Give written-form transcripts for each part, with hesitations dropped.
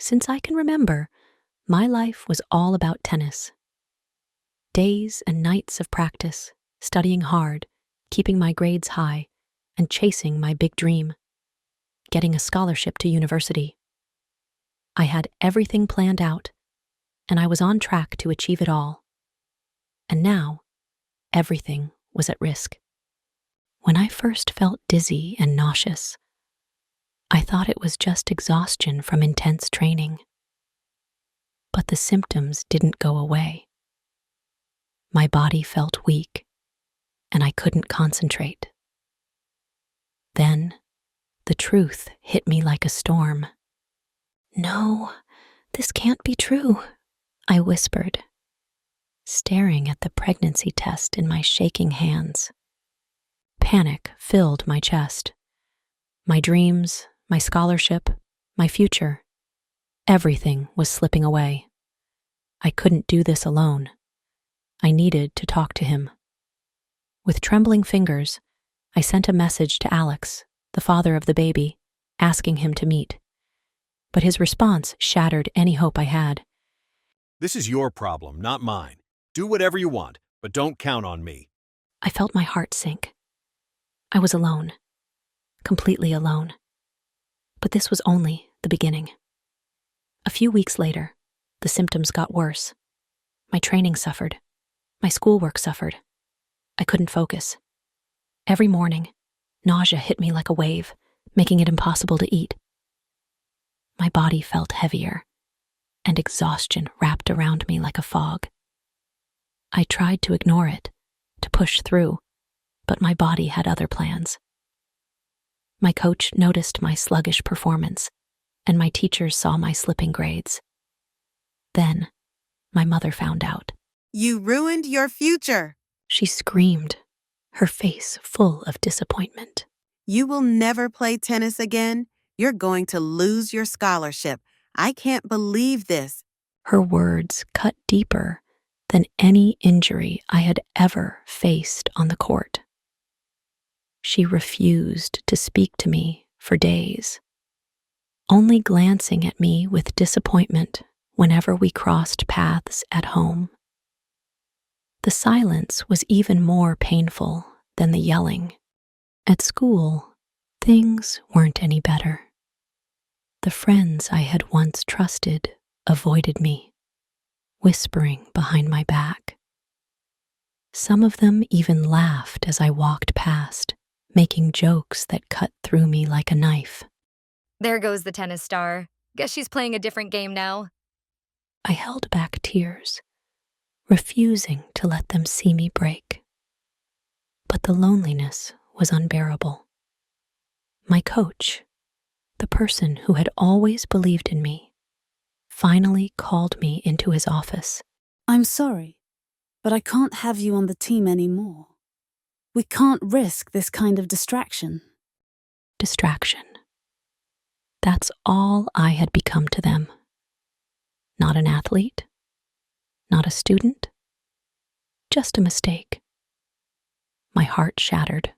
Since I can remember, my life was all about tennis. Days and nights of practice, studying hard, keeping my grades high, and chasing my big dream, getting a scholarship to university. I had everything planned out, and I was on track to achieve it all. And now, everything was at risk. When I first felt dizzy and nauseous, I thought it was just exhaustion from intense training. But the symptoms didn't go away. My body felt weak, and I couldn't concentrate. Then, the truth hit me like a storm. "No, this can't be true," I whispered, staring at the pregnancy test in my shaking hands. Panic filled my chest. My dreams, my scholarship, my future, everything was slipping away. I couldn't do this alone. I needed to talk to him. With trembling fingers, I sent a message to Alex, the father of the baby, asking him to meet. But his response shattered any hope I had. "This is your problem, not mine. Do whatever you want, but don't count on me." I felt my heart sink. I was alone, completely alone. But this was only the beginning. A few weeks later, the symptoms got worse. My training suffered. My schoolwork suffered. I couldn't focus. Every morning, nausea hit me like a wave, making it impossible to eat. My body felt heavier, and exhaustion wrapped around me like a fog. I tried to ignore it, to push through, but my body had other plans. My coach noticed my sluggish performance, and my teachers saw my slipping grades. Then, my mother found out. "You ruined your future. She screamed, her face full of disappointment. You will never play tennis again. You're going to lose your scholarship. I can't believe this." Her words cut deeper than any injury I had ever faced on the court. She refused to speak to me for days, only glancing at me with disappointment whenever we crossed paths at home. The silence was even more painful than the yelling. At school, things weren't any better. The friends I had once trusted avoided me, whispering behind my back. Some of them even laughed as I walked past, making jokes that cut through me like a knife. "There goes the tennis star. Guess she's playing a different game now." I held back tears, refusing to let them see me break. But the loneliness was unbearable. My coach, the person who had always believed in me, finally called me into his office. "I'm sorry, but I can't have you on the team anymore. We can't risk this kind of distraction." Distraction. That's all I had become to them. Not an athlete, not a student, just a mistake. My heart shattered.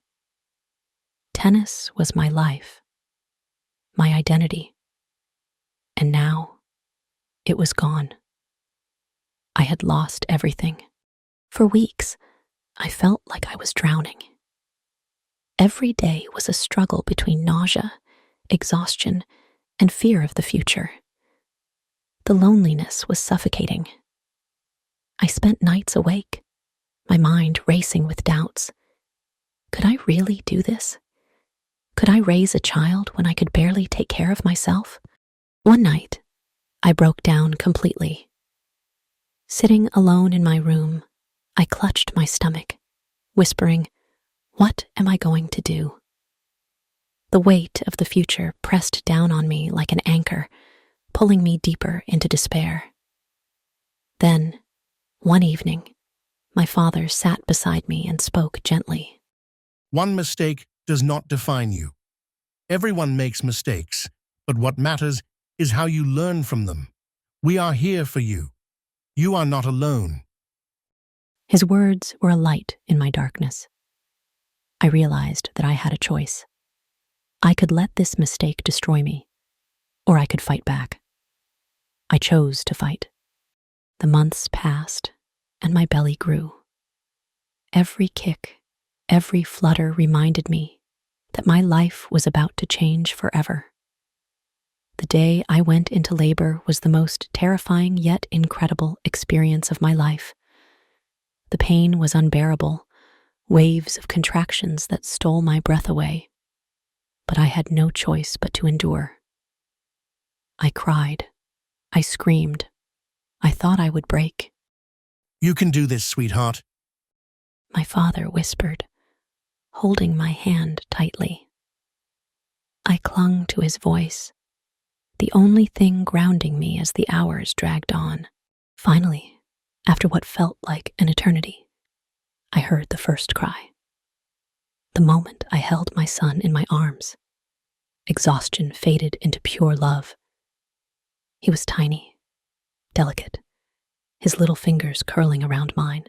Tennis was my life, my identity, and now it was gone. I had lost everything. For weeks, I felt like I was drowning. Every day was a struggle between nausea, exhaustion, and fear of the future. The loneliness was suffocating. I spent nights awake, my mind racing with doubts. Could I really do this? Could I raise a child when I could barely take care of myself? One night, I broke down completely. Sitting alone in my room, I clutched my stomach, whispering, "What am I going to do?" The weight of the future pressed down on me like an anchor, pulling me deeper into despair. Then, one evening, my father sat beside me and spoke gently. "One mistake does not define you. Everyone makes mistakes, but what matters is how you learn from them. We are here for you. You are not alone." His words were a light in my darkness. I realized that I had a choice. I could let this mistake destroy me, or I could fight back. I chose to fight. The months passed, and my belly grew. Every kick, every flutter reminded me that my life was about to change forever. The day I went into labor was the most terrifying yet incredible experience of my life. The pain was unbearable, waves of contractions that stole my breath away. But I had no choice but to endure. I cried. I screamed. I thought I would break. You can do this, sweetheart. My father whispered, holding my hand tightly. I clung to his voice, the only thing grounding me as the hours dragged on. Finally, after what felt like an eternity, I heard the first cry. The moment I held my son in my arms, exhaustion faded into pure love. He was tiny, delicate, his little fingers curling around mine.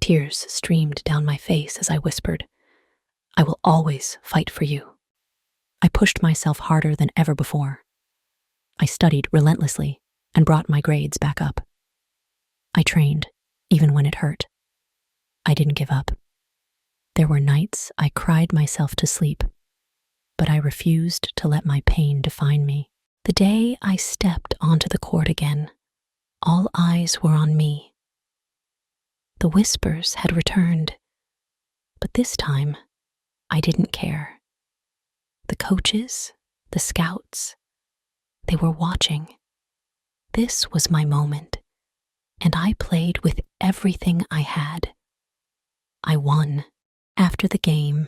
Tears streamed down my face as I whispered, "I will always fight for you." I pushed myself harder than ever before. I studied relentlessly and brought my grades back up. I trained, even when it hurt. I didn't give up. There were nights I cried myself to sleep, but I refused to let my pain define me. The day I stepped onto the court again, all eyes were on me. The whispers had returned, but this time I didn't care. The coaches, the scouts, they were watching. This was my moment, and I played with everything I had. I won. After the game,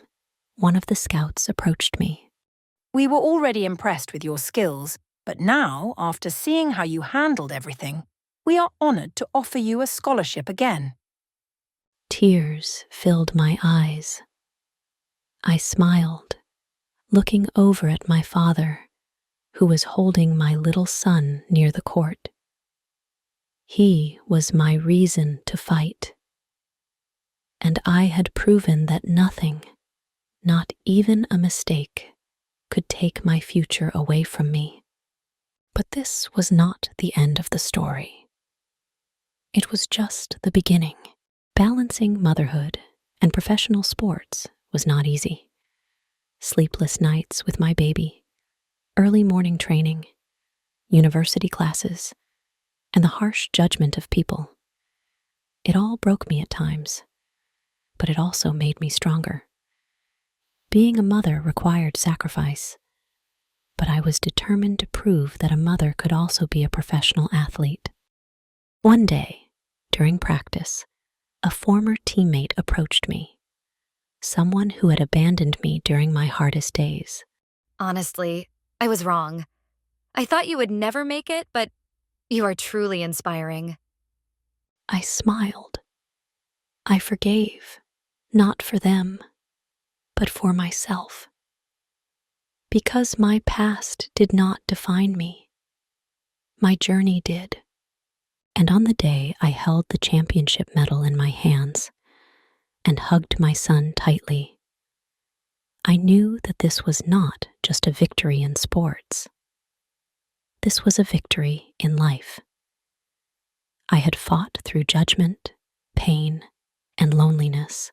one of the scouts approached me. We were already impressed with your skills, but now, after seeing how you handled everything, we are honored to offer you a scholarship again. Tears filled my eyes. I smiled, looking over at my father, who was holding my little son near the court. He was my reason to fight, and I had proven that nothing, not even a mistake, could take my future away from me. But this was not the end of the story. It was just the beginning. Balancing motherhood and professional sports was not easy. Sleepless nights with my baby, early morning training, university classes, and the harsh judgment of people. It all broke me at times, but it also made me stronger. Being a mother required sacrifice, but I was determined to prove that a mother could also be a professional athlete. One day, during practice, a former teammate approached me, someone who had abandoned me during my hardest days. Honestly, I was wrong. I thought you would never make it, but you are truly inspiring. I smiled. I forgave, not for them, but for myself. Because my past did not define me, my journey did. And on the day I held the championship medal in my hands and hugged my son tightly, I knew that this was not just a victory in sports. This was a victory in life. I had fought through judgment, pain, and loneliness,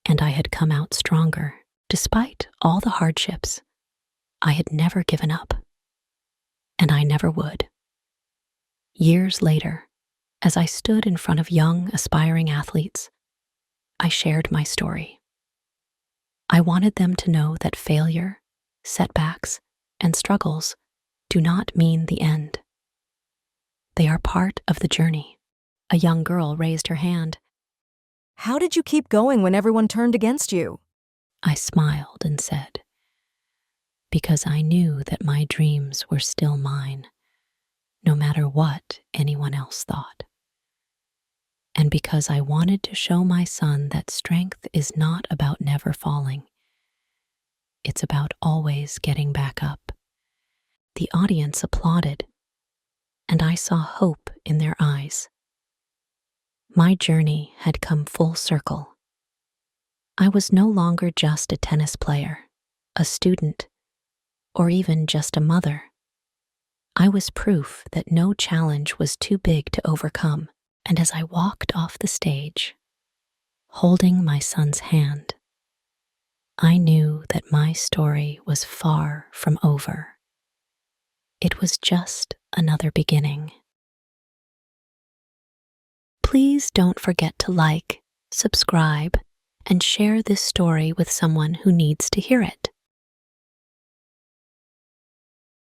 and I had come out stronger. Despite all the hardships, I had never given up, and I never would. Years later, as I stood in front of young, aspiring athletes, I shared my story. I wanted them to know that failure, setbacks, and struggles do not mean the end. They are part of the journey. A young girl raised her hand. How did you keep going when everyone turned against you? I smiled and said, because I knew that my dreams were still mine, no matter what anyone else thought. And because I wanted to show my son that strength is not about never falling. It's about always getting back up. The audience applauded, and I saw hope in their eyes. My journey had come full circle. I was no longer just a tennis player, a student, or even just a mother. I was proof that no challenge was too big to overcome, and as I walked off the stage, holding my son's hand, I knew that my story was far from over. It was just another beginning. Please don't forget to like, subscribe, and share this story with someone who needs to hear it.